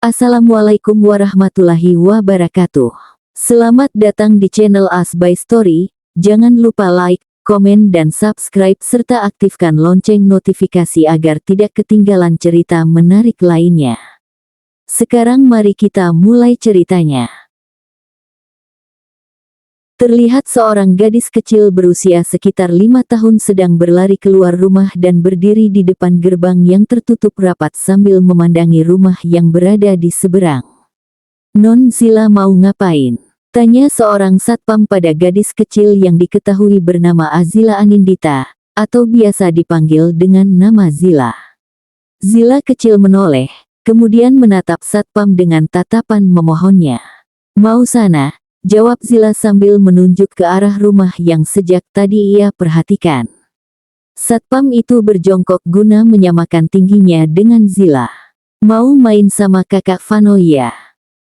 Assalamualaikum warahmatullahi wabarakatuh. Selamat datang di channel As by Story. Jangan lupa like, komen dan subscribe serta aktifkan lonceng notifikasi agar tidak ketinggalan cerita menarik lainnya. Sekarang mari kita mulai ceritanya. Terlihat seorang gadis kecil berusia sekitar 5 tahun sedang berlari keluar rumah dan berdiri di depan gerbang yang tertutup rapat sambil memandangi rumah yang berada di seberang. "Non Zila mau ngapain?" tanya seorang satpam pada gadis kecil yang diketahui bernama Azila Anindita, atau biasa dipanggil dengan nama Zila. Zila kecil menoleh, kemudian menatap satpam dengan tatapan memohonnya. "Mau sana," jawab Zila sambil menunjuk ke arah rumah yang sejak tadi ia perhatikan. Satpam itu berjongkok guna menyamakan tingginya dengan Zila. "Mau main sama kakak Vano ya?"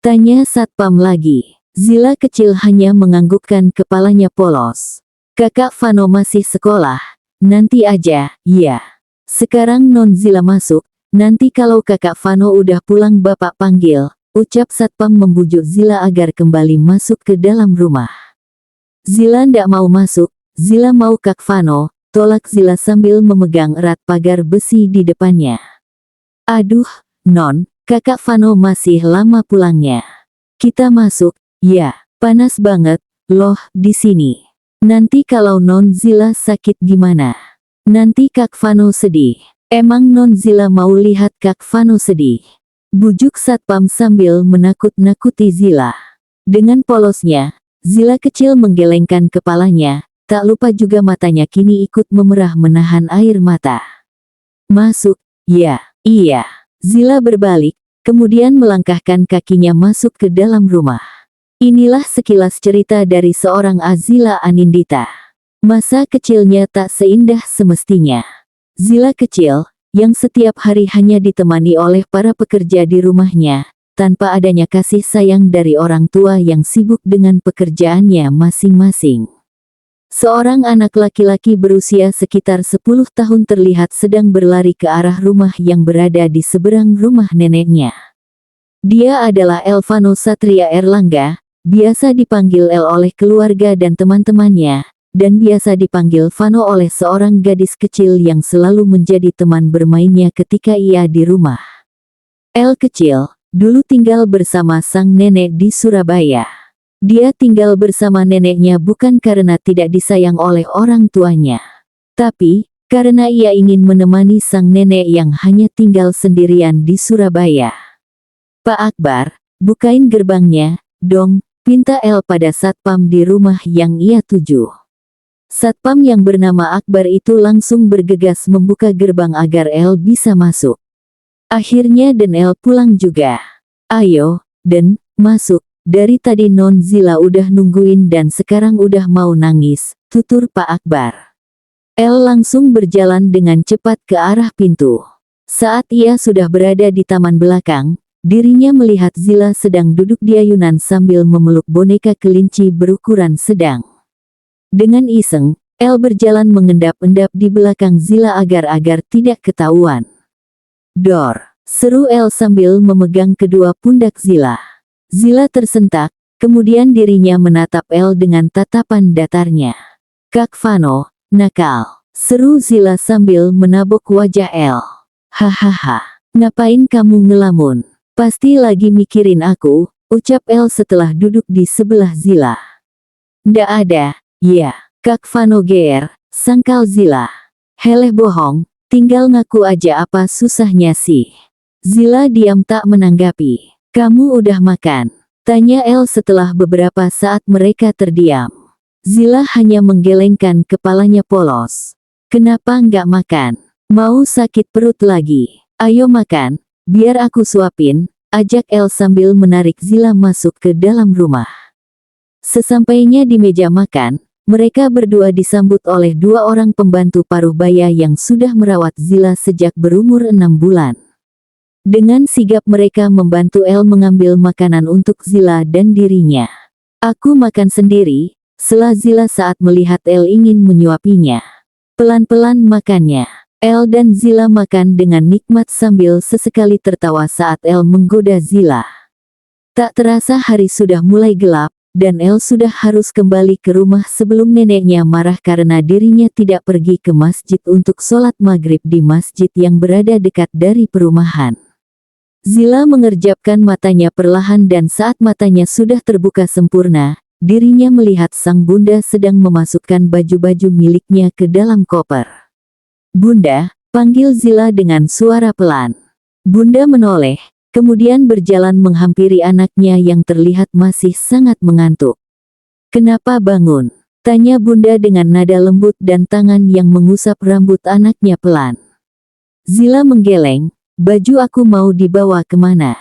tanya satpam lagi. Zila kecil hanya menganggukkan kepalanya polos. "Kakak Vano masih sekolah, nanti aja, ya. Sekarang Non Zila masuk, nanti kalau kakak Vano udah pulang bapak panggil," ucap satpam membujuk Zila agar kembali masuk ke dalam rumah. "Zila ndak mau masuk, Zila mau Kak Vano," tolak Zila sambil memegang erat pagar besi di depannya. "Aduh, Non, kakak Vano masih lama pulangnya. Kita masuk, ya, panas banget, loh di sini. Nanti kalau Non Zila sakit gimana? Nanti Kak Vano sedih." "Emang Non Zila mau lihat Kak Vano sedih?" bujuk satpam sambil menakut-nakuti Zila. Dengan polosnya, Zila kecil menggelengkan kepalanya, tak lupa juga matanya kini ikut memerah menahan air mata. "Masuk, ya, iya." Zila berbalik, kemudian melangkahkan kakinya masuk ke dalam rumah. Inilah sekilas cerita dari seorang Azila Anindita. Masa kecilnya tak seindah semestinya. Zila kecil, yang setiap hari hanya ditemani oleh para pekerja di rumahnya, tanpa adanya kasih sayang dari orang tua yang sibuk dengan pekerjaannya masing-masing. Seorang anak laki-laki berusia sekitar 10 tahun terlihat sedang berlari ke arah rumah yang berada di seberang rumah neneknya. Dia adalah Elvano Satria Erlangga, biasa dipanggil El oleh keluarga dan teman-temannya, dan biasa dipanggil Vano oleh seorang gadis kecil yang selalu menjadi teman bermainnya ketika ia di rumah. El kecil, dulu tinggal bersama sang nenek di Surabaya. Dia tinggal bersama neneknya bukan karena tidak disayang oleh orang tuanya, tapi karena ia ingin menemani sang nenek yang hanya tinggal sendirian di Surabaya. "Pak Akbar, bukain gerbangnya, dong," pinta El pada satpam di rumah yang ia tuju. Satpam yang bernama Akbar itu langsung bergegas membuka gerbang agar El bisa masuk. Akhirnya Den El pulang juga. "Ayo, Den, masuk. Dari tadi Non Zila udah nungguin dan sekarang udah mau nangis," tutur Pak Akbar. El langsung berjalan dengan cepat ke arah pintu. Saat ia sudah berada di taman belakang, dirinya melihat Zila sedang duduk di ayunan sambil memeluk boneka kelinci berukuran sedang. Dengan iseng, El berjalan mengendap-endap di belakang Zila agar tidak ketahuan. "Dor!" seru El sambil memegang kedua pundak Zila. Zila tersentak, kemudian dirinya menatap El dengan tatapan datarnya. "Kak Vano, nakal!" seru Zila sambil menabok wajah El. "Hahaha, ngapain kamu ngelamun? Pasti lagi mikirin aku," ucap El setelah duduk di sebelah Zila. "Ndak ada, ya, Kak Vano GR," sangkal Zila. "Heleh bohong, tinggal ngaku aja apa susahnya sih?" Zila diam tak menanggapi. "Kamu udah makan?" tanya El setelah beberapa saat mereka terdiam. Zila hanya menggelengkan kepalanya polos. "Kenapa nggak makan? Mau sakit perut lagi? Ayo makan, biar aku suapin," ajak El sambil menarik Zila masuk ke dalam rumah. Sesampainya di meja makan, mereka berdua disambut oleh dua orang pembantu paruh baya yang sudah merawat Zila sejak berumur 6 bulan. Dengan sigap mereka membantu El mengambil makanan untuk Zila dan dirinya. "Aku makan sendiri," sela Zila saat melihat El ingin menyuapinya. "Pelan-pelan makannya. El dan Zila makan dengan nikmat sambil sesekali tertawa saat El menggoda Zila. Tak terasa hari sudah mulai gelap, dan El sudah harus kembali ke rumah sebelum neneknya marah karena dirinya tidak pergi ke masjid untuk sholat maghrib di masjid yang berada dekat dari perumahan. Zila mengerjapkan matanya perlahan dan saat matanya sudah terbuka sempurna, dirinya melihat sang bunda sedang memasukkan baju-baju miliknya ke dalam koper. "Bunda," panggil Zila dengan suara pelan. Bunda menoleh, kemudian berjalan menghampiri anaknya yang terlihat masih sangat mengantuk. "Kenapa bangun?" tanya bunda dengan nada lembut dan tangan yang mengusap rambut anaknya pelan. Zila menggeleng, "Baju aku mau dibawa kemana?"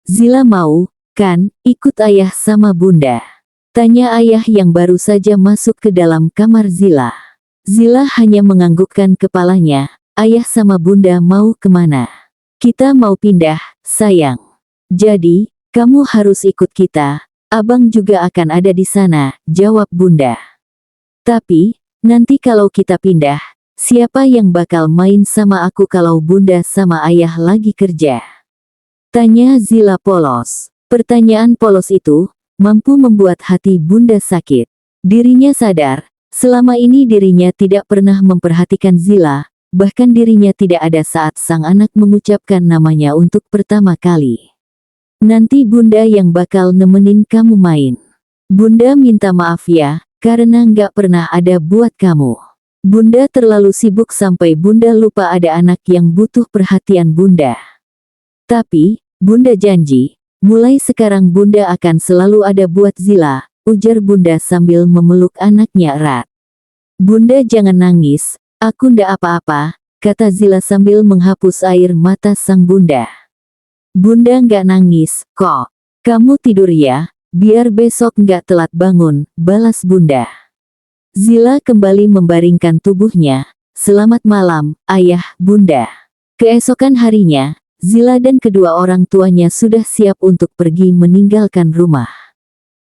"Zila mau, kan, ikut ayah sama bunda?" tanya ayah yang baru saja masuk ke dalam kamar Zila. Zila hanya menganggukkan kepalanya. "Ayah sama bunda mau kemana?" "Kita mau pindah, sayang." "Jadi, kamu harus ikut kita. Abang juga akan ada di sana," jawab bunda. "Tapi, nanti kalau kita pindah, siapa yang bakal main sama aku kalau bunda sama ayah lagi kerja?" tanya Zila polos. Pertanyaan polos itu mampu membuat hati bunda sakit. Dirinya sadar, selama ini dirinya tidak pernah memperhatikan Zila, bahkan dirinya tidak ada saat sang anak mengucapkan namanya untuk pertama kali. "Nanti bunda yang bakal nemenin kamu main. Bunda minta maaf ya, karena nggak pernah ada buat kamu. Bunda terlalu sibuk sampai bunda lupa ada anak yang butuh perhatian bunda. Tapi, bunda janji, mulai sekarang bunda akan selalu ada buat Zila," ujar bunda sambil memeluk anaknya erat. "Bunda jangan nangis, aku ndak apa-apa," kata Zila sambil menghapus air mata sang bunda. "Bunda nggak nangis, kok. Kamu tidur ya, biar besok nggak telat bangun," balas bunda. Zila kembali membaringkan tubuhnya. "Selamat malam, ayah, bunda." Keesokan harinya, Zila dan kedua orang tuanya sudah siap untuk pergi meninggalkan rumah.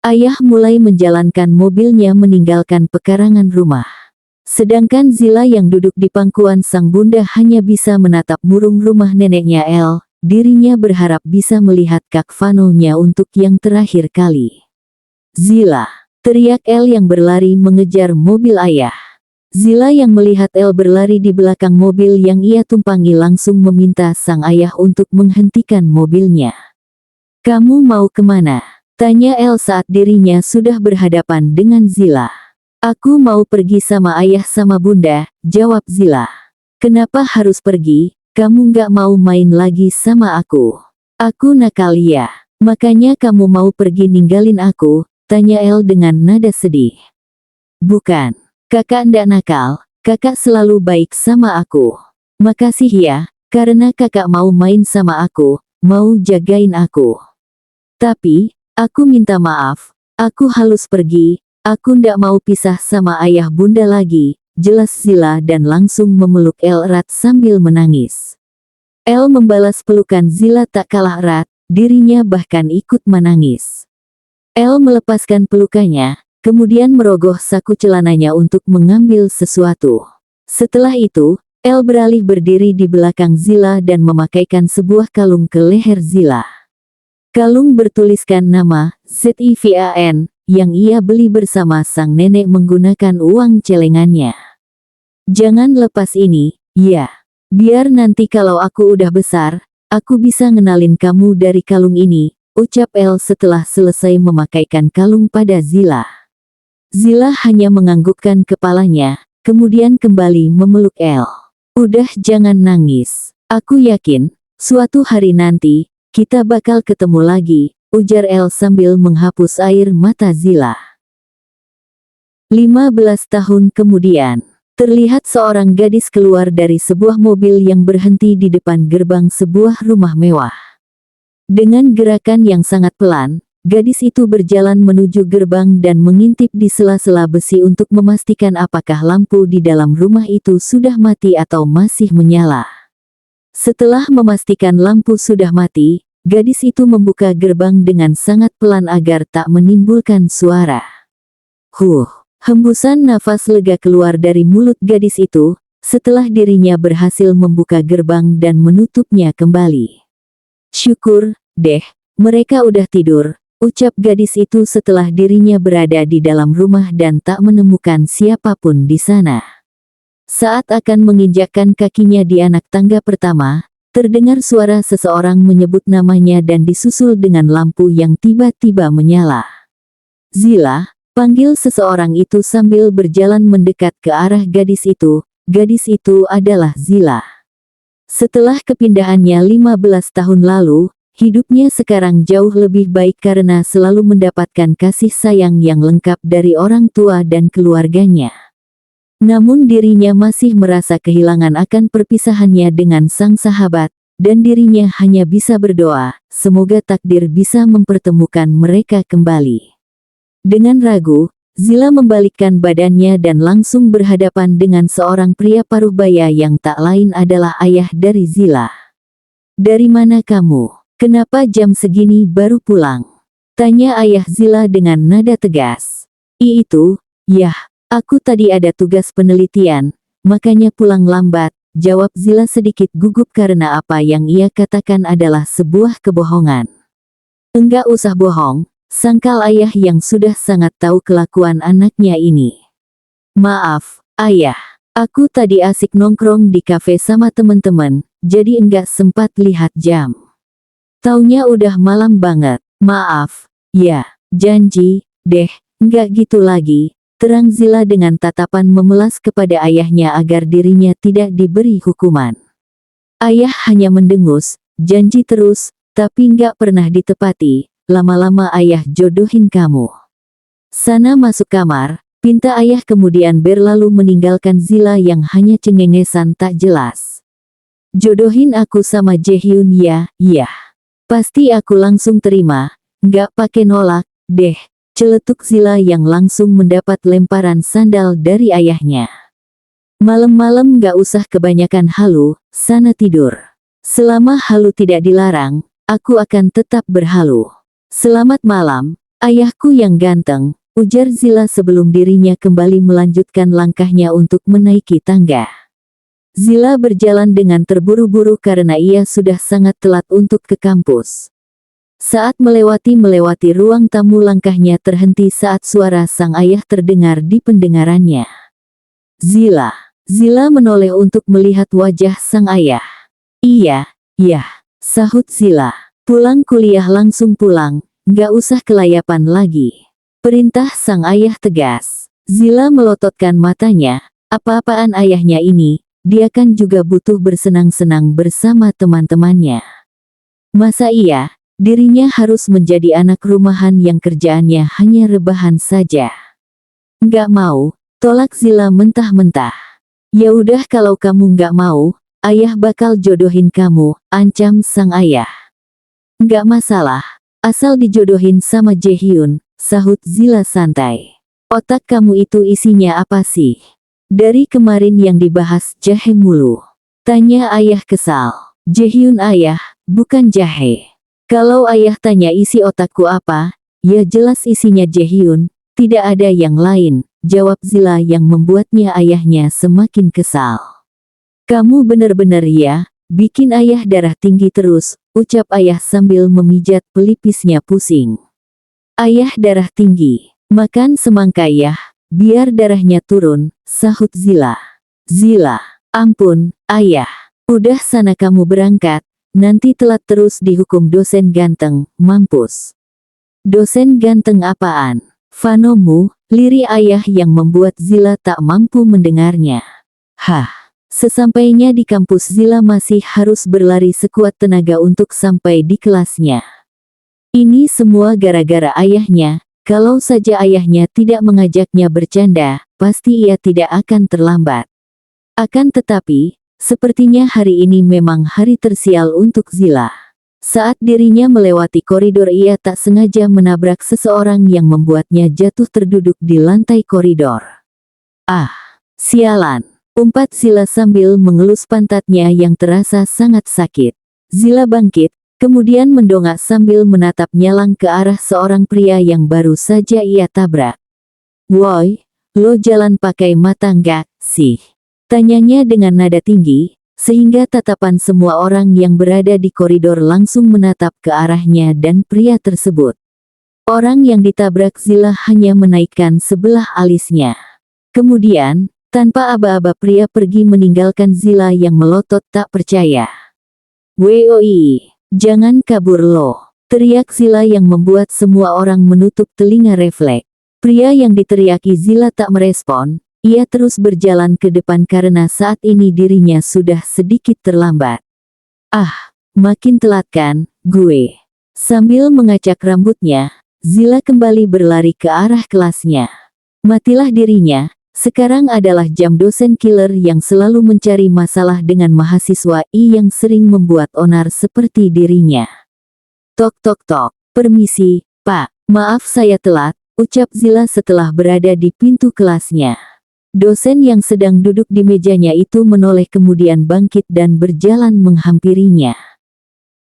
Ayah mulai menjalankan mobilnya meninggalkan pekarangan rumah. Sedangkan Zila yang duduk di pangkuan sang bunda hanya bisa menatap murung rumah neneknya El. Dirinya berharap bisa melihat Kak Vanonya untuk yang terakhir kali. "Zila!" teriak El yang berlari mengejar mobil ayah. Zila yang melihat El berlari di belakang mobil yang ia tumpangi langsung meminta sang ayah untuk menghentikan mobilnya. "Kamu mau kemana?" tanya El saat dirinya sudah berhadapan dengan Zila. "Aku mau pergi sama ayah sama bunda," jawab Zila. "Kenapa harus pergi? Kamu nggak mau main lagi sama aku?" "Aku nakal ya. Makanya kamu mau pergi ninggalin aku?" tanya El dengan nada sedih. "Bukan. Kakak ndak nakal, kakak selalu baik sama aku. Makasih ya, karena kakak mau main sama aku, mau jagain aku. Tapi, aku minta maaf, aku harus pergi, aku ndak mau pisah sama ayah bunda lagi," jelas Zila dan langsung memeluk El erat sambil menangis. El membalas pelukan Zila tak kalah erat, dirinya bahkan ikut menangis. El melepaskan pelukannya, kemudian merogoh saku celananya untuk mengambil sesuatu. Setelah itu, El beralih berdiri di belakang Zila dan memakaikan sebuah kalung ke leher Zila. Kalung bertuliskan nama ZIVAN yang ia beli bersama sang nenek menggunakan uang celengannya. "Jangan lepas ini, ya. Biar nanti kalau aku udah besar, aku bisa ngenalin kamu dari kalung ini," ucap El setelah selesai memakaikan kalung pada Zila. Zila hanya menganggukkan kepalanya, kemudian kembali memeluk El. "Udah jangan nangis. Aku yakin, suatu hari nanti, kita bakal ketemu lagi," ujar El sambil menghapus air mata Zila. 15 tahun kemudian, terlihat seorang gadis keluar dari sebuah mobil yang berhenti di depan gerbang sebuah rumah mewah. Dengan gerakan yang sangat pelan, gadis itu berjalan menuju gerbang dan mengintip di sela-sela besi untuk memastikan apakah lampu di dalam rumah itu sudah mati atau masih menyala. Setelah memastikan lampu sudah mati, gadis itu membuka gerbang dengan sangat pelan agar tak menimbulkan suara. Hembusan nafas lega keluar dari mulut gadis itu, setelah dirinya berhasil membuka gerbang dan menutupnya kembali. "Syukur, deh, mereka udah tidur," ucap gadis itu setelah dirinya berada di dalam rumah dan tak menemukan siapapun di sana. Saat akan menginjakkan kakinya di anak tangga pertama, terdengar suara seseorang menyebut namanya dan disusul dengan lampu yang tiba-tiba menyala. "Zila," panggil seseorang itu sambil berjalan mendekat ke arah gadis itu. Gadis itu adalah Zila. Setelah kepindahannya 15 tahun lalu, hidupnya sekarang jauh lebih baik karena selalu mendapatkan kasih sayang yang lengkap dari orang tua dan keluarganya. Namun dirinya masih merasa kehilangan akan perpisahannya dengan sang sahabat, dan dirinya hanya bisa berdoa, semoga takdir bisa mempertemukan mereka kembali. Dengan ragu, Zila membalikkan badannya dan langsung berhadapan dengan seorang pria paruh baya yang tak lain adalah ayah dari Zila. "Dari mana kamu? Kenapa jam segini baru pulang?" tanya ayah Zila dengan nada tegas. Itu, "Yah, aku tadi ada tugas penelitian, makanya pulang lambat," jawab Zila sedikit gugup karena apa yang ia katakan adalah sebuah kebohongan. "Enggak usah bohong," sangkal ayah yang sudah sangat tahu kelakuan anaknya ini. "Maaf, ayah. Aku tadi asik nongkrong di kafe sama temen-temen, jadi enggak sempat lihat jam. Taunya udah malam banget. Maaf." "Ya, janji, deh, enggak gitu lagi," terang Zila dengan tatapan memelas kepada ayahnya agar dirinya tidak diberi hukuman. Ayah hanya mendengus, janji terus, tapi enggak pernah ditepati. "Lama-lama ayah jodohin kamu. Sana masuk kamar," pinta ayah kemudian berlalu meninggalkan Zila yang hanya cengengesan tak jelas. "Jodohin aku sama Jaehyun ya?" "Iya. Pasti aku langsung terima, nggak pakai nolak, deh," celetuk Zila yang langsung mendapat lemparan sandal dari ayahnya. "Malam-malam nggak usah kebanyakan halu, sana tidur. Selama halu tidak dilarang, aku akan tetap berhalu." "Selamat malam, ayahku yang ganteng," ujar Zila sebelum dirinya kembali melanjutkan langkahnya untuk menaiki tangga. Zila berjalan dengan terburu-buru karena ia sudah sangat telat untuk ke kampus. Saat melewati ruang tamu langkahnya terhenti saat suara sang ayah terdengar di pendengarannya. "Zila." Zila menoleh untuk melihat wajah sang ayah. "Iya, ya," sahut Zila. "Pulang kuliah langsung pulang, nggak usah kelayapan lagi," perintah sang ayah tegas. Zila melototkan matanya, apa-apaan ayahnya ini, dia kan juga butuh bersenang-senang bersama teman-temannya. Masa iya, dirinya harus menjadi anak rumahan yang kerjaannya hanya rebahan saja? "Nggak mau," tolak Zila mentah-mentah. "Ya udah kalau kamu nggak mau, ayah bakal jodohin kamu," ancam sang ayah. "Nggak masalah, asal dijodohin sama Jaehyun," sahut Zila santai. "Otak kamu itu isinya apa sih? Dari kemarin yang dibahas jahe mulu," tanya ayah kesal. "Jaehyun ayah, bukan jahe. Kalau ayah tanya isi otakku apa, ya jelas isinya Jaehyun, tidak ada yang lain," jawab Zila yang membuatnya ayahnya semakin kesal. "Kamu bener-bener ya, bikin ayah darah tinggi terus," ucap ayah sambil memijat pelipisnya pusing. "Ayah darah tinggi, makan semangka ya, biar darahnya turun," sahut Zila. "Zila, ampun, ayah. Udah sana kamu berangkat, nanti telat terus dihukum dosen ganteng, mampus." "Dosen ganteng apaan? Fanomu?" lirih ayah yang membuat Zila tak mampu mendengarnya. Sesampainya di kampus Zila masih harus berlari sekuat tenaga untuk sampai di kelasnya. Ini semua gara-gara ayahnya, kalau saja ayahnya tidak mengajaknya bercanda, pasti ia tidak akan terlambat. Akan tetapi, sepertinya hari ini memang hari tersial untuk Zila. Saat dirinya melewati koridor ia tak sengaja menabrak seseorang yang membuatnya jatuh terduduk di lantai koridor. "Ah, sialan," umpat Zila sambil mengelus pantatnya yang terasa sangat sakit. Zila bangkit, kemudian mendongak sambil menatap nyalang ke arah seorang pria yang baru saja ia tabrak. "Woi, lo jalan pakai mata nggak sih? Tanyanya dengan nada tinggi, sehingga tatapan semua orang yang berada di koridor langsung menatap ke arahnya dan pria tersebut. Orang yang ditabrak Zila hanya menaikkan sebelah alisnya. Kemudian, tanpa aba-aba pria pergi meninggalkan Zila yang melotot tak percaya. "Woi, jangan kabur lo!" teriak Zila yang membuat semua orang menutup telinga refleks. Pria yang diteriaki Zila tak merespon, ia terus berjalan ke depan karena saat ini dirinya sudah sedikit terlambat. "Ah, makin telat kan, gue?" Sambil mengacak rambutnya, Zila kembali berlari ke arah kelasnya. Matilah dirinya, sekarang adalah jam dosen killer yang selalu mencari masalah dengan mahasiswa yang sering membuat onar seperti dirinya. "Tok tok tok, permisi, Pak, maaf saya telat," ucap Zila setelah berada di pintu kelasnya. Dosen yang sedang duduk di mejanya itu menoleh kemudian bangkit dan berjalan menghampirinya.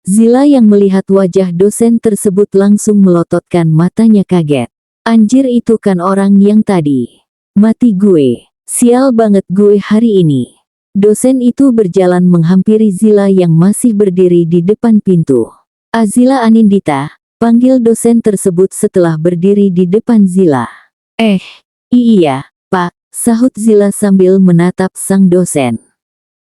Zila yang melihat wajah dosen tersebut langsung melototkan matanya kaget. "Anjir, itu kan orang yang tadi. Mati gue. Sial banget gue hari ini." Dosen itu berjalan menghampiri Zila yang masih berdiri di depan pintu. "Azila Anindita," panggil dosen tersebut setelah berdiri di depan Zila. Iya, Pak," sahut Zila sambil menatap sang dosen.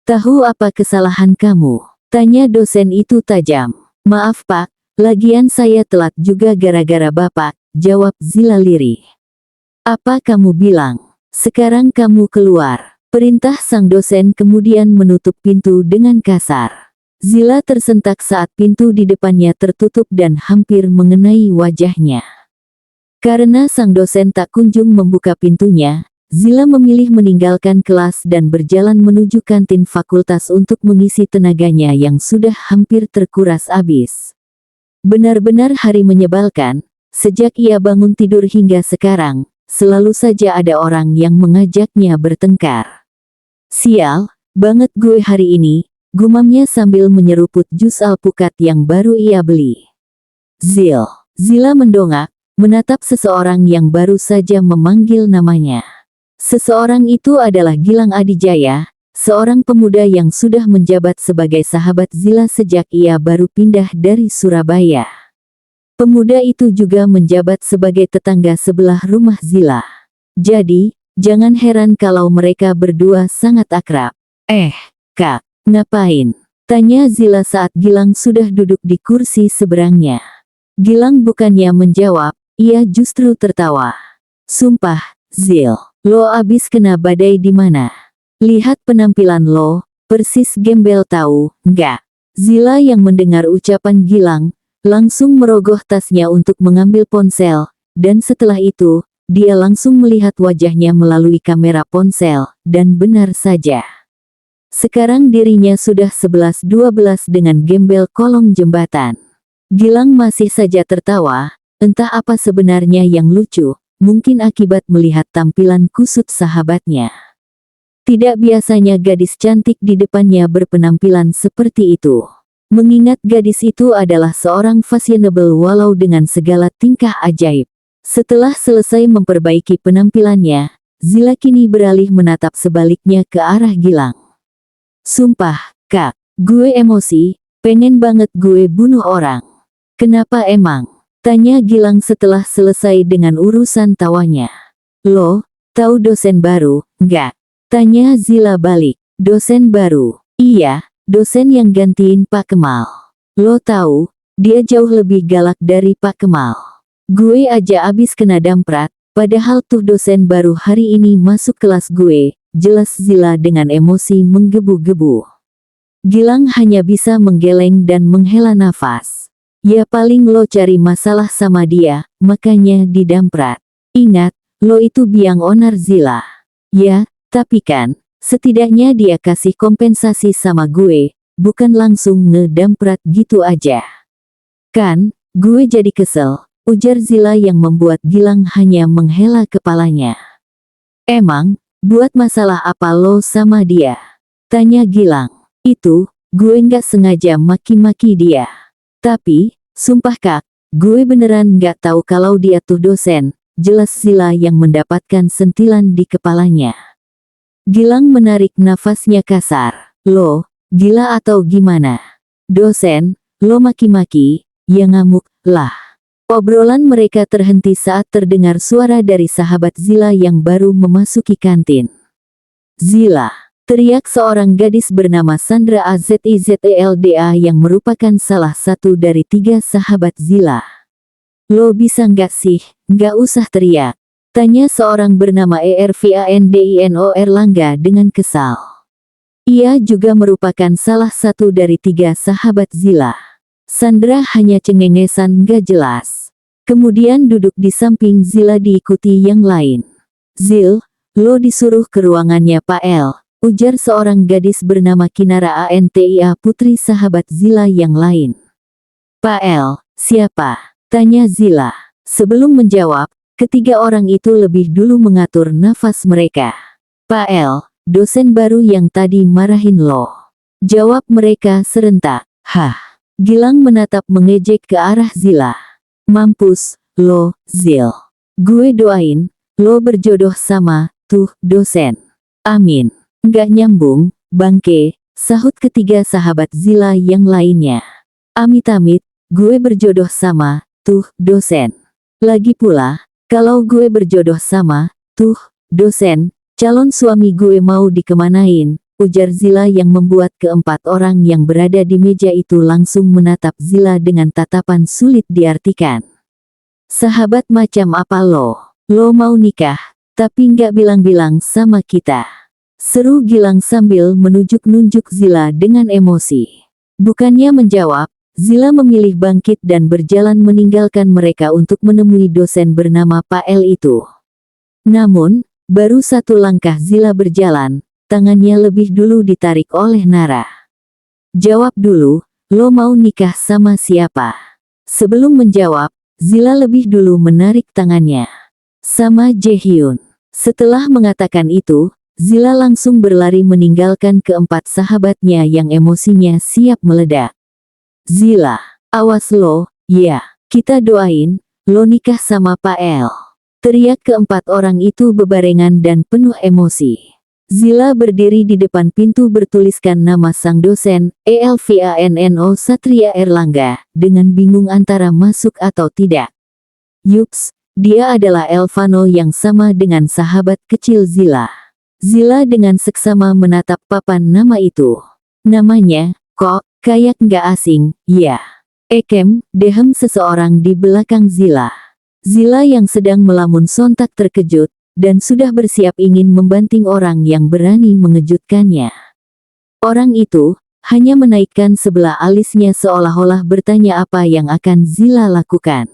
"Tahu apa kesalahan kamu?" tanya dosen itu tajam. "Maaf Pak, lagian saya telat juga gara-gara Bapak," jawab Zila lirih. "Apa kamu bilang? Sekarang kamu keluar," perintah sang dosen kemudian menutup pintu dengan kasar. Zila tersentak saat pintu di depannya tertutup dan hampir mengenai wajahnya. Karena sang dosen tak kunjung membuka pintunya, Zila memilih meninggalkan kelas dan berjalan menuju kantin fakultas untuk mengisi tenaganya yang sudah hampir terkuras habis. Benar-benar hari menyebalkan, sejak ia bangun tidur hingga sekarang, selalu saja ada orang yang mengajaknya bertengkar. "Sial banget gue hari ini," gumamnya sambil menyeruput jus alpukat yang baru ia beli. Zila mendongak, menatap seseorang yang baru saja memanggil namanya. Seseorang itu adalah Gilang Adijaya, seorang pemuda yang sudah menjabat sebagai sahabat Zila sejak ia baru pindah dari Surabaya. Pemuda itu juga menjabat sebagai tetangga sebelah rumah Zila. Jadi, jangan heran kalau mereka berdua sangat akrab. Kak, ngapain?" tanya Zila saat Gilang sudah duduk di kursi seberangnya. Gilang bukannya menjawab, ia justru tertawa. "Sumpah, Zil, lo abis kena badai di mana? Lihat penampilan lo, persis gembel tahu, nggak?" Zila yang mendengar ucapan Gilang, langsung merogoh tasnya untuk mengambil ponsel, dan setelah itu, dia langsung melihat wajahnya melalui kamera ponsel, dan benar saja. Sekarang dirinya sudah 11-12 dengan gembel kolong jembatan. Gilang masih saja tertawa, entah apa sebenarnya yang lucu, mungkin akibat melihat tampilan kusut sahabatnya. Tidak biasanya gadis cantik di depannya berpenampilan seperti itu. Mengingat gadis itu adalah seorang fashionable walau dengan segala tingkah ajaib. Setelah selesai memperbaiki penampilannya, Zila kini beralih menatap sebaliknya ke arah Gilang. "Sumpah, Kak, gue emosi, pengen banget gue bunuh orang." "Kenapa emang?" tanya Gilang setelah selesai dengan urusan tawanya. "Lo, tahu dosen baru, nggak?" tanya Zila balik. "Dosen baru?" "Iya, dosen yang gantiin Pak Kemal." "Lo tahu, dia jauh lebih galak dari Pak Kemal. Gue aja abis kena damprat, padahal tuh dosen baru hari ini masuk kelas gue," jelas Zila dengan emosi menggebu-gebu. Gilang hanya bisa menggeleng dan menghela nafas. Ya paling lo cari masalah sama dia, makanya didamprat. Ingat, lo itu biang onar Zila. Ya, tapi kan, setidaknya dia kasih kompensasi sama gue, bukan langsung ngedamprat gitu aja. Kan, gue jadi kesel, ujar Zila yang membuat Gilang hanya menghela kepalanya. "Emang, buat masalah apa lo sama dia?" tanya Gilang. "Itu, gue nggak sengaja maki-maki dia. Tapi, sumpah Kak, gue beneran nggak tahu kalau dia tuh dosen," jelas Zila yang mendapatkan sentilan di kepalanya. Gilang menarik nafasnya kasar. Lo, gila atau gimana? Dosen, lo maki-maki, ya ngamuk, lah. Obrolan mereka terhenti saat terdengar suara dari sahabat Zila yang baru memasuki kantin. Zila, teriak seorang gadis bernama Sandra Azizelda yang merupakan salah satu dari 3 sahabat Zila. Lo bisa nggak sih, nggak usah teriak? Tanya seorang bernama Ervandino Erlangga dengan kesal. Ia juga merupakan salah satu dari 3 sahabat Zila. Sandra hanya cengengesan nggak jelas. Kemudian duduk di samping Zila diikuti yang lain. Zil, lo disuruh ke ruangannya Pak El, ujar seorang gadis bernama Kinara Antia putri sahabat Zila yang lain. Pak El, siapa? Tanya Zila. Sebelum menjawab, ketiga orang itu lebih dulu mengatur nafas mereka. Pak El, dosen baru yang tadi marahin lo. Jawab mereka serentak. Hah. Gilang menatap mengejek ke arah Zila. Mampus, lo, Zil. Gue doain, lo berjodoh sama, tuh, dosen. Amin. Nggak nyambung, bangke, sahut ketiga sahabat Zila yang lainnya. Amit-amit, gue berjodoh sama, tuh, dosen. Lagi pula, kalau gue berjodoh sama, tuh, dosen, calon suami gue mau dikemanain, ujar Zila yang membuat keempat orang yang berada di meja itu langsung menatap Zila dengan tatapan sulit diartikan. Sahabat macam apa lo? Lo mau nikah, tapi nggak bilang-bilang sama kita. Seru Gilang sambil menunjuk-nunjuk Zila dengan emosi. Bukannya menjawab, Zila memilih bangkit dan berjalan meninggalkan mereka untuk menemui dosen bernama Pak El itu. Namun, baru satu langkah Zila berjalan, tangannya lebih dulu ditarik oleh Nara. Jawab dulu, lo mau nikah sama siapa? Sebelum menjawab, Zila lebih dulu menarik tangannya. Sama Jaehyun. Setelah mengatakan itu, Zila langsung berlari meninggalkan keempat sahabatnya yang emosinya siap meledak. Zila, awas lo, ya, kita doain, lo nikah sama Pak El. Teriak keempat orang itu bebarengan dan penuh emosi. Zila berdiri di depan pintu bertuliskan nama sang dosen, Elvanno Satria Erlangga, dengan bingung antara masuk atau tidak. Yups, dia adalah Elvano yang sama dengan sahabat kecil Zila. Zila dengan seksama menatap papan nama itu. Namanya, kok, kayak nggak asing, ya. Ekem, dehem seseorang di belakang Zila. Zila yang sedang melamun sontak terkejut, dan sudah bersiap ingin membanting orang yang berani mengejutkannya. Orang itu hanya menaikkan sebelah alisnya seolah-olah bertanya apa yang akan Zila lakukan.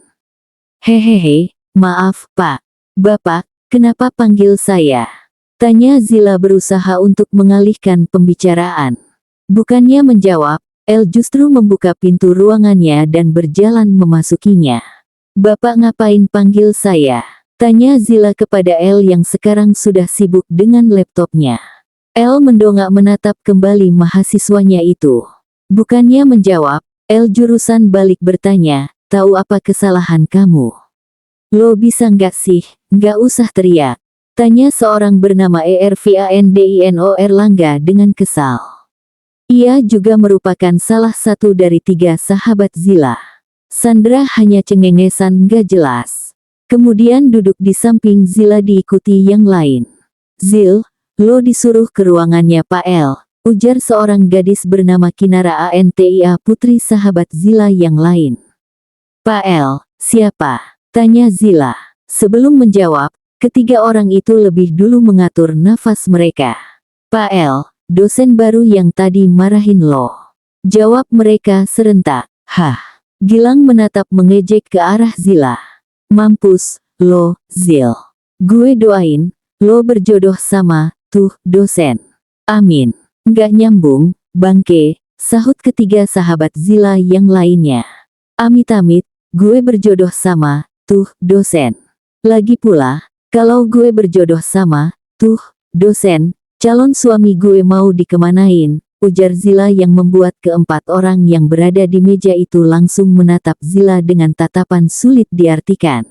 Hehehe, maaf Pak. Bapak, kenapa panggil saya? Tanya Zila berusaha untuk mengalihkan pembicaraan. Bukannya menjawab, El justru membuka pintu ruangannya dan berjalan memasukinya. Bapak ngapain panggil saya? Tanya Zila kepada El yang sekarang sudah sibuk dengan laptopnya. El mendongak menatap kembali mahasiswanya itu. Bukannya menjawab, El jurusan balik bertanya, tahu apa kesalahan kamu? Lo bisa nggak sih, nggak usah teriak? Tanya seorang bernama Ervandino Erlangga dengan kesal. Ia juga merupakan salah satu dari 3 sahabat Zila. Sandra hanya cengengesan nggak jelas. Kemudian duduk di samping Zila diikuti yang lain. Zil, lo disuruh ke ruangannya Pak El, ujar seorang gadis bernama Kinara Antia putri sahabat Zila yang lain. Pak El, siapa? Tanya Zila. Sebelum menjawab, ketiga orang itu lebih dulu mengatur nafas mereka. Pak El, dosen baru yang tadi marahin lo. Jawab mereka serentak. Hah. Gilang menatap mengejek ke arah Zila. Mampus, lo, Zil. Gue doain, lo berjodoh sama, tuh, dosen. Amin. Nggak nyambung, bangke, sahut ketiga sahabat Zila yang lainnya. Amit-amit, gue berjodoh sama, tuh, dosen. Lagi pula, kalau gue berjodoh sama, tuh, dosen, calon suami gue mau dikemanain, ujar Zila yang membuat keempat orang yang berada di meja itu langsung menatap Zila dengan tatapan sulit diartikan.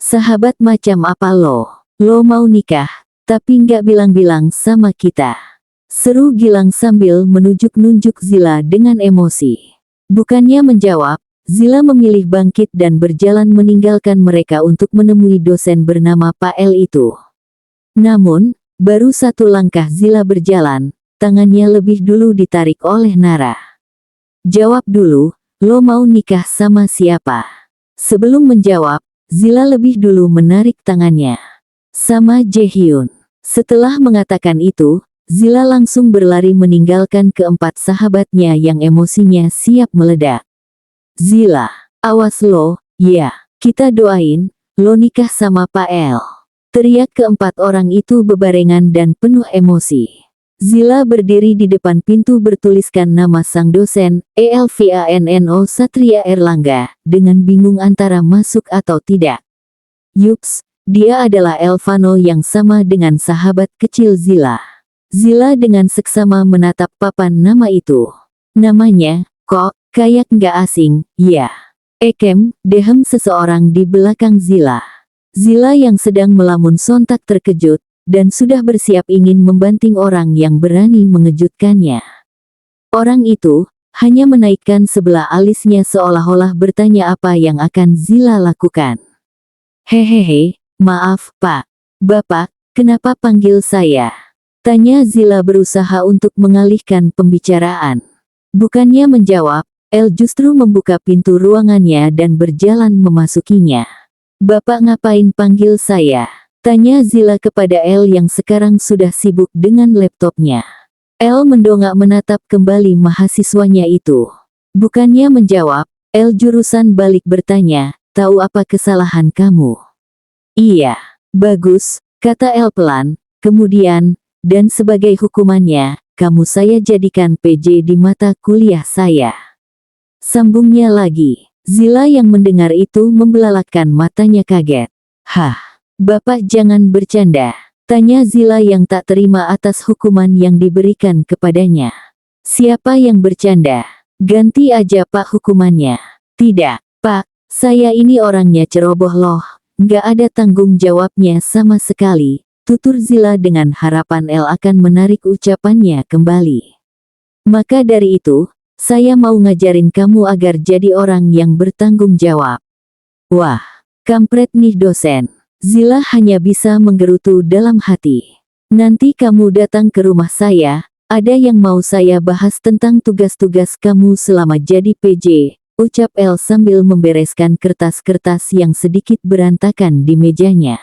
Sahabat macam apa lo? Lo mau nikah, Tapi nggak bilang-bilang sama kita. Seru Gilang sambil menunjuk-nunjuk Zila dengan emosi. Bukannya menjawab, Zila memilih bangkit dan berjalan meninggalkan mereka untuk menemui dosen bernama Pak L itu. Namun, baru satu langkah Zila berjalan, tangannya lebih dulu ditarik oleh Nara. Jawab dulu, lo mau nikah sama siapa? Sebelum menjawab, Zila lebih dulu menarik tangannya. Sama Jaehyun. Setelah mengatakan itu, Zila langsung berlari meninggalkan keempat sahabatnya yang emosinya siap meledak. Zila, awas lo, ya, kita doain, lo nikah sama Pak L. Teriak keempat orang itu bebarengan dan penuh emosi. Zila berdiri di depan pintu bertuliskan nama sang dosen, ELVANNO Satria Erlangga, dengan bingung antara masuk atau tidak. Yups, dia adalah Elvano yang sama dengan sahabat kecil Zila. Zila dengan seksama menatap papan nama itu. Namanya, kok, kayak nggak asing, ya. Ekem, dehem seseorang di belakang Zila. Zila yang sedang melamun sontak terkejut, dan sudah bersiap ingin membanting orang yang berani mengejutkannya. Orang itu, hanya menaikkan sebelah alisnya seolah-olah bertanya apa yang akan Zila lakukan. Hehehe, maaf, Pak. Bapak, kenapa panggil saya? Tanya Zila berusaha untuk mengalihkan pembicaraan. Bukannya menjawab, El justru membuka pintu ruangannya dan berjalan memasukinya. Bapak ngapain panggil saya? Tanya Zila kepada El yang sekarang sudah sibuk dengan laptopnya. El mendongak menatap kembali mahasiswanya itu. Bukannya menjawab, El jurusan balik bertanya, tahu apa kesalahan kamu? Iya, bagus, kata El pelan, kemudian, dan sebagai hukumannya, kamu saya jadikan PJ di mata kuliah saya. Sambungnya lagi. Zila yang mendengar itu membelalakkan matanya kaget. Hah, Bapak jangan bercanda, tanya Zila yang tak terima atas hukuman yang diberikan kepadanya. Siapa yang bercanda? Ganti aja Pak hukumannya. Tidak, Pak, saya ini orangnya ceroboh loh. Nggak ada tanggung jawabnya sama sekali, tutur Zila dengan harapan El akan menarik ucapannya kembali. Maka dari itu, saya mau ngajarin kamu agar jadi orang yang bertanggung jawab. Wah, kampret nih dosen. Zila hanya bisa menggerutu dalam hati. Nanti kamu datang ke rumah saya, ada yang mau saya bahas tentang tugas-tugas kamu selama jadi PJ. Ucap El sambil membereskan kertas-kertas yang sedikit berantakan di mejanya.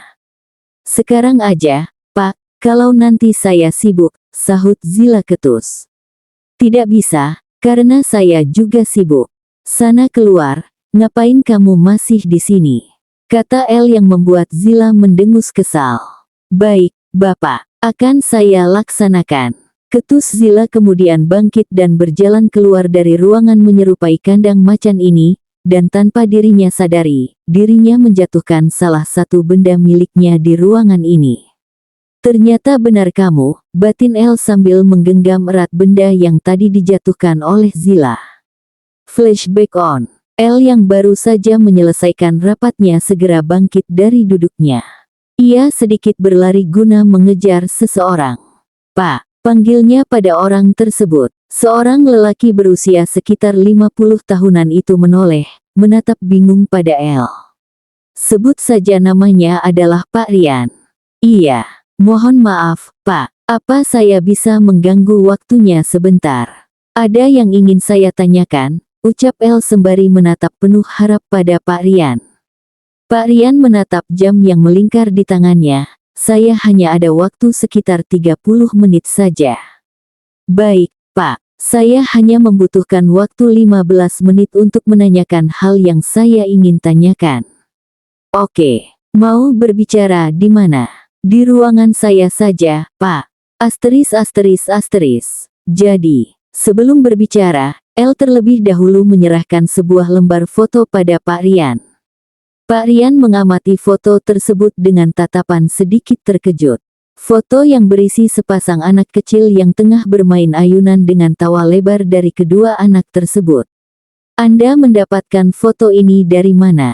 Sekarang aja, Pak, kalau nanti saya sibuk, sahut Zila ketus. Tidak bisa, karena saya juga sibuk. Sana keluar, ngapain kamu masih di sini? Kata El yang membuat Zila mendengus kesal. Baik, Bapak, akan saya laksanakan. Ketus Zila kemudian bangkit dan berjalan keluar dari ruangan menyerupai kandang macan ini, dan tanpa dirinya sadari, dirinya menjatuhkan salah satu benda miliknya di ruangan ini. Ternyata benar kamu, batin El sambil menggenggam erat benda yang tadi dijatuhkan oleh Zila. Flashback on. El yang baru saja menyelesaikan rapatnya segera bangkit dari duduknya. Ia sedikit berlari guna mengejar seseorang. Pak. Panggilnya pada orang tersebut. Seorang lelaki berusia sekitar 50 tahunan itu menoleh, menatap bingung pada El. Sebut saja namanya adalah Pak Rian. Iya, mohon maaf, Pak. Apa saya bisa mengganggu waktunya sebentar? Ada yang ingin saya tanyakan, ucap El sembari menatap penuh harap pada Pak Rian. Pak Rian menatap jam yang melingkar di tangannya. Saya hanya ada waktu sekitar 30 menit saja. Baik, Pak. Saya hanya membutuhkan waktu 15 menit untuk menanyakan hal yang saya ingin tanyakan. Oke, mau berbicara di mana? Di ruangan saya saja, Pak. *****. Jadi, sebelum berbicara, El terlebih dahulu menyerahkan sebuah lembar foto pada Pak Rian. Pak Rian mengamati foto tersebut dengan tatapan sedikit terkejut. Foto yang berisi sepasang anak kecil yang tengah bermain ayunan dengan tawa lebar dari kedua anak tersebut. Anda mendapatkan foto ini dari mana?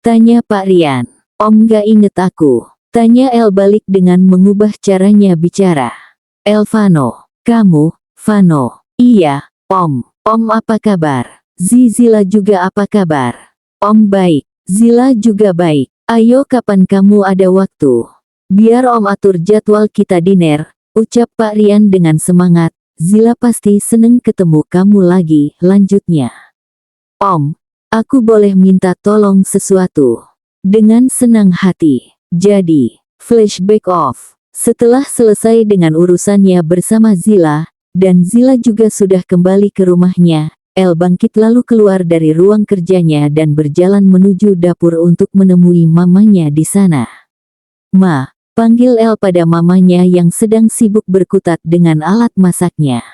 Tanya Pak Rian. Om gak inget aku. Tanya El balik dengan mengubah caranya bicara. El Vano, kamu, Vano. Iya, Om. Om apa kabar? Zila juga apa kabar? Om baik. Zila juga baik. Ayo kapan kamu ada waktu? Biar Om atur jadwal kita dinner, ucap Pak Rian dengan semangat. Zila pasti seneng ketemu kamu lagi, lanjutnya. Om, aku boleh minta tolong sesuatu? Dengan senang hati. Jadi, flashback off. Setelah selesai dengan urusannya bersama Zila, dan Zila juga sudah kembali ke rumahnya, El bangkit lalu keluar dari ruang kerjanya dan berjalan menuju dapur untuk menemui mamanya di sana. Ma, panggil El pada mamanya yang sedang sibuk berkutat dengan alat masaknya.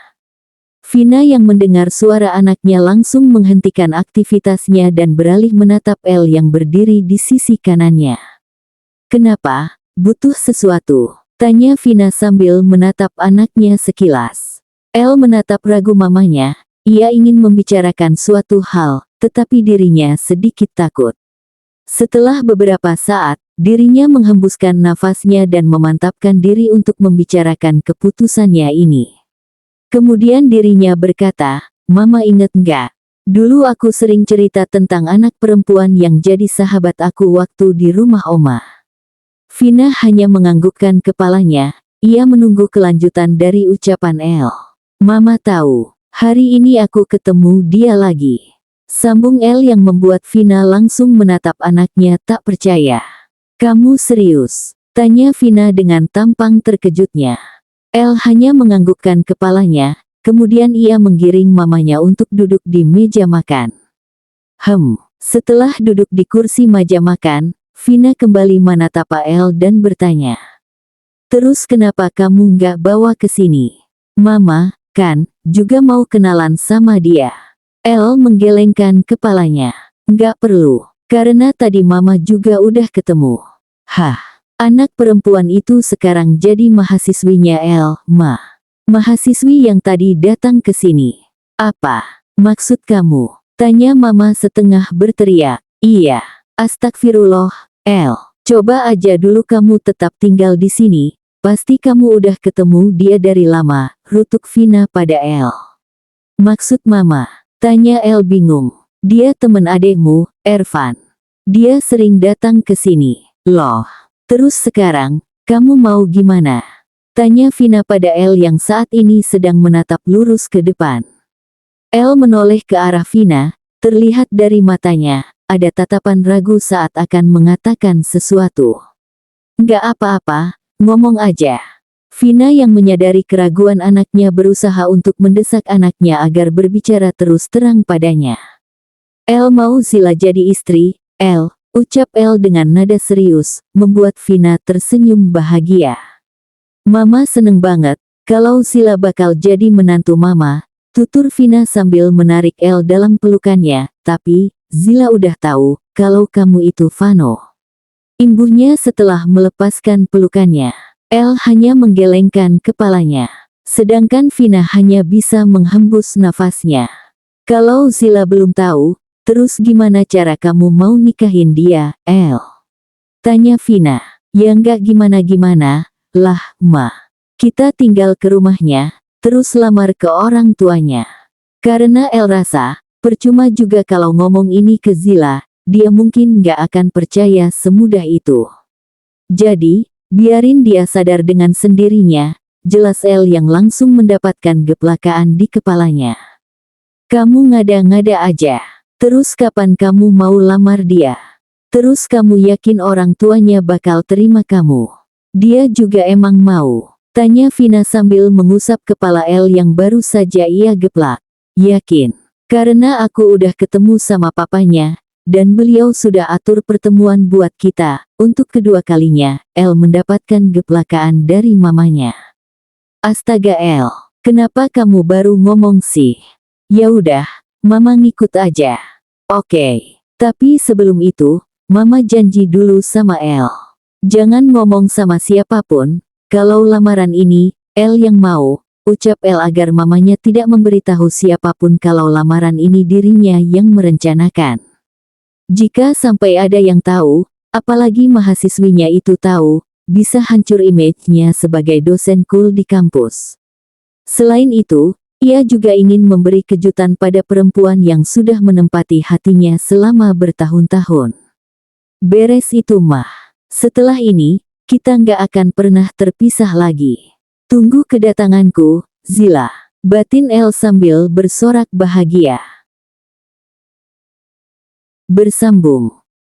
Vina yang mendengar suara anaknya langsung menghentikan aktivitasnya dan beralih menatap El yang berdiri di sisi kanannya. Kenapa? Butuh sesuatu? Tanya Vina sambil menatap anaknya sekilas. El menatap ragu mamanya, ia ingin membicarakan suatu hal, tetapi dirinya sedikit takut. Setelah beberapa saat, dirinya menghembuskan nafasnya dan memantapkan diri untuk membicarakan keputusannya ini. Kemudian dirinya berkata, Mama inget nggak? Dulu aku sering cerita tentang anak perempuan yang jadi sahabat aku waktu di rumah Oma. Vina hanya menganggukkan kepalanya, ia menunggu kelanjutan dari ucapan El. Mama tahu, hari ini aku ketemu dia lagi. Sambung El yang membuat Vina langsung menatap anaknya tak percaya. Kamu serius? Tanya Vina dengan tampang terkejutnya. El hanya menganggukkan kepalanya, kemudian ia menggiring mamanya untuk duduk di meja makan. Setelah duduk di kursi meja makan, Vina kembali menatap El dan bertanya. Terus kenapa kamu nggak bawa ke sini? Mama, kan, juga mau kenalan sama dia. El menggelengkan kepalanya. Nggak perlu, karena tadi Mama juga udah ketemu. Hah, anak perempuan itu sekarang jadi mahasiswinya El, Ma. Mahasiswi yang tadi datang ke sini. Apa maksud kamu? Tanya Mama setengah berteriak. Iya, astagfirullah. El, coba aja dulu kamu tetap tinggal di sini, pasti kamu udah ketemu dia dari lama, rutuk Vina pada El. Maksud Mama? Tanya El bingung. Dia temen adekmu, Ervan. Dia sering datang ke sini. Loh, terus sekarang, kamu mau gimana? Tanya Vina pada El yang saat ini sedang menatap lurus ke depan. El menoleh ke arah Vina, terlihat dari matanya, ada tatapan ragu saat akan mengatakan sesuatu. Nggak apa-apa, ngomong aja. Vina yang menyadari keraguan anaknya berusaha untuk mendesak anaknya agar berbicara terus terang padanya. El mau Zila jadi istri, El, ucap El dengan nada serius, membuat Vina tersenyum bahagia. Mama seneng banget, kalau Zila bakal jadi menantu Mama, tutur Vina sambil menarik El dalam pelukannya, tapi, Zila udah tahu, kalau kamu itu Vano. Imbuhnya setelah melepaskan pelukannya. El hanya menggelengkan kepalanya. Sedangkan Vina hanya bisa menghembus nafasnya. Kalau Zila belum tahu, terus gimana cara kamu mau nikahin dia, El? Tanya Vina. Ya nggak gimana-gimana, lah, Ma. Kita tinggal ke rumahnya, terus lamar ke orang tuanya. Karena El rasa, percuma juga kalau ngomong ini ke Zila, dia mungkin nggak akan percaya semudah itu. Jadi, biarin dia sadar dengan sendirinya, jelas El yang langsung mendapatkan geplakaan di kepalanya. Kamu ngada-ngada aja. Terus kapan kamu mau lamar dia? Terus kamu yakin orang tuanya bakal terima kamu? Dia juga emang mau? Tanya Vina sambil mengusap kepala El yang baru saja ia geplak. Yakin. Karena aku udah ketemu sama papanya, dan beliau sudah atur pertemuan buat kita. Untuk kedua kalinya, El mendapatkan geplakaan dari mamanya. Astaga El, kenapa kamu baru ngomong sih? Ya udah, Mama ngikut aja. Oke, tapi sebelum itu, Mama janji dulu sama El. Jangan ngomong sama siapapun, kalau lamaran ini, El yang mau. Ucap El agar mamanya tidak memberitahu siapapun kalau lamaran ini dirinya yang merencanakan. Jika sampai ada yang tahu, apalagi mahasiswinya itu tahu, bisa hancur image-nya sebagai dosen cool di kampus. Selain itu, ia juga ingin memberi kejutan pada perempuan yang sudah menempati hatinya selama bertahun-tahun. Beres itu mah. Setelah ini, kita nggak akan pernah terpisah lagi. Tunggu kedatanganku, Zila. Batin El sambil bersorak bahagia. Bersambung.